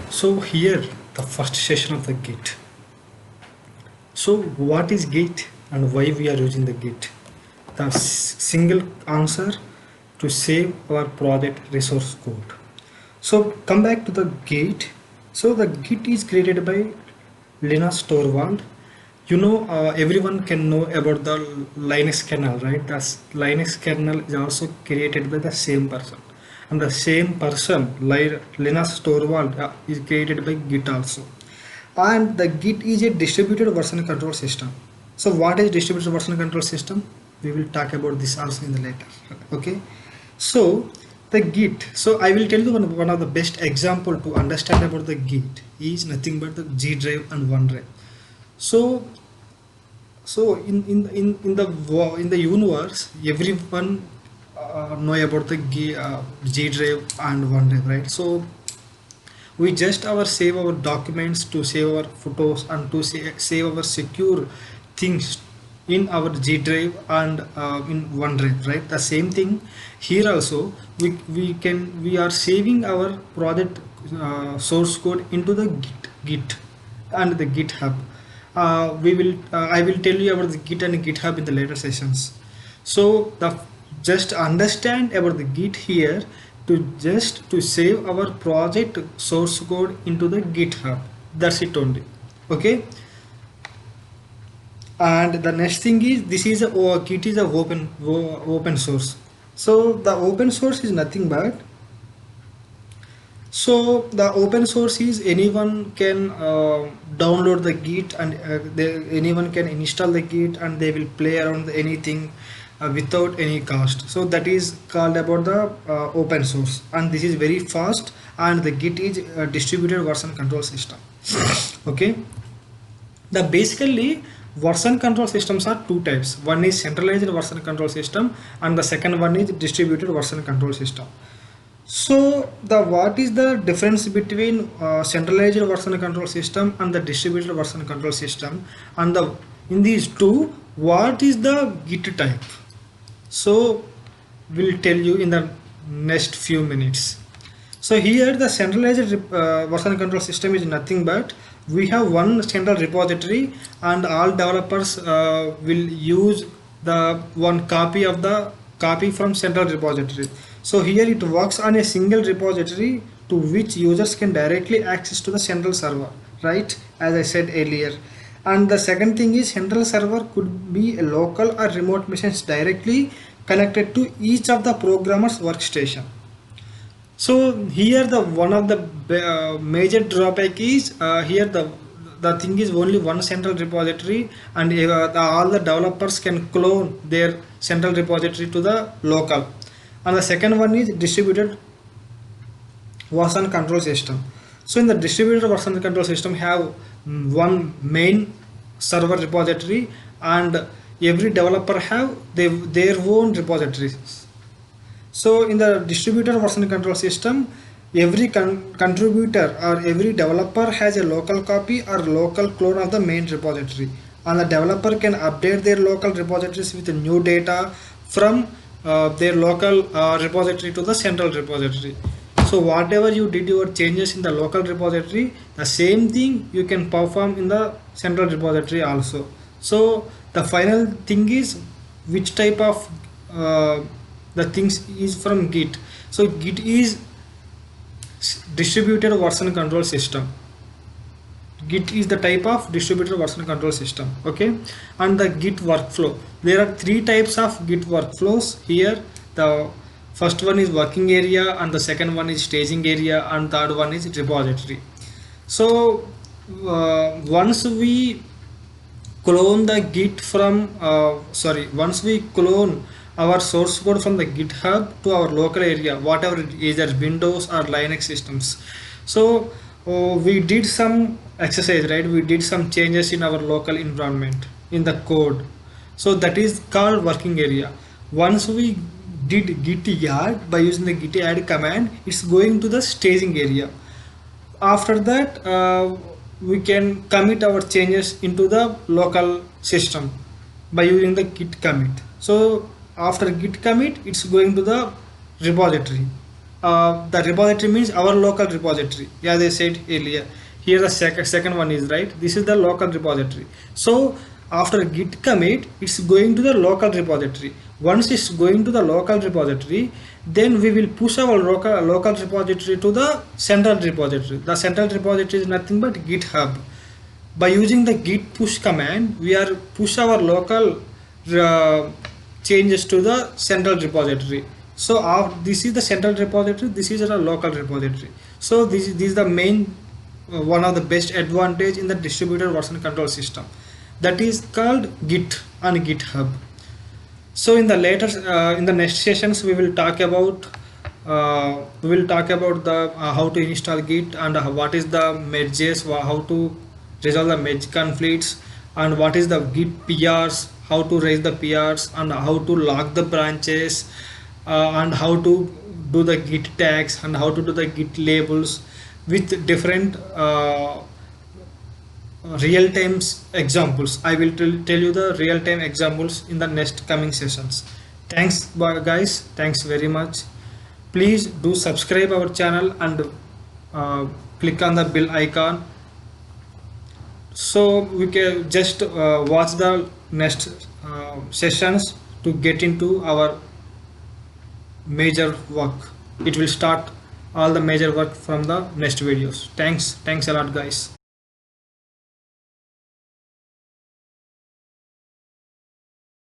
So here the first session of the Git. So what is Git and why we are using the Git? The single answer to save our project resource code. So come back to the Git. So the Git is created by Linus Torvald. Everyone can know about the Linux kernel, right? The Linux kernel is also created by the same person, and the same person, Linus Torvald, is created by Git also. And the Git is a distributed version control system. So what is distributed version control system? We will talk about this also in the later. Okay. So the Git. So I will tell you one of the best example to understand about the Git is nothing but the G drive and OneDrive. So in the universe, everyone know about the G drive and OneDrive, right? So we just save our documents, to save our photos, and to save our secure things in our G drive and in OneDrive, right? The same thing here also. We are saving our project source code into the Git and the GitHub. I will tell you about the Git and GitHub in the later sessions. So the just understand about the Git here, to save our project source code into the GitHub. That's it only. Okay. And the next thing is, this is a Git is a open source. So the open source is nothing but, so the open source is anyone can download the Git, and anyone can install the Git, and they will play around anything without any cost. So that is called about the open source, and this is very fast, and the Git is a distributed version control system. Okay. The basically version control systems are two types. One is centralized version control system, and the second one is distributed version control system. So the what is the difference between centralized version control system and the distributed version control system, and the in these two, what is the Git type? So we'll tell you in the next few minutes. So here the centralized version control system is nothing but, we have one central repository, and all developers will use the one copy from central repository. So here it works on a single repository to which users can directly access to the central server, right? As I said earlier. And the second thing is, central server could be a local or remote machines directly connected to each of the programmer's workstation. So here the one of the major drawback is, here the thing is only one central repository, and all the developers can clone their central repository to the local. And the second one is distributed version control system. So in the distributed version control system have one main server repository, and every developer have their own repositories. So in the distributed version control system, every contributor or every developer has a local copy or local clone of the main repository, and the developer can update their local repositories with new data from their local repository to the central repository. So whatever you did your changes in the local repository, the same thing you can perform in the central repository also. So the final thing is, which type of the things is from Git. So Git is distributed version control system. Git is the type of distributed version control system. Okay. And the Git workflow, there are three types of Git workflows here. The first one is working area, and the second one is staging area, and third one is repository. So once we clone the Git from once we clone our source code from the GitHub to our local area, whatever it is, either Windows or Linux systems. So we did some exercise, right? We did some changes in our local environment in the code. So that is called working area. Once we did git add by using the git add command, it's going to the staging area. After that, we can commit our changes into the local system by using the git commit. So after git commit, it's going to the repository, the repository means our local repository, as I said earlier. Here the second one is right, this is the local repository. So after git commit, it's going to the local repository. Once it's going to the local repository, then we will push our local repository to the central repository. The central repository is nothing but GitHub. By using the git push command, we are push our local changes to the central repository. So this is the central repository, this is a local repository. So this is the main one of the best advantage in the distributed version control system, that is called Git and GitHub. So in the later in the next sessions we will talk about the how to install Git, and what is the merges, how to resolve the merge conflicts, and what is the Git PRs, how to raise the PRs, and how to lock the branches, and how to do the Git tags, and how to do the Git labels with different real-time examples. I will tell you the real-time examples in the next coming sessions. Thanks guys, thanks very much. Please do subscribe our channel and click on the bell icon, so we can just watch the next sessions to get into our major work. It will start all the major work from the next videos. Thanks a lot guys.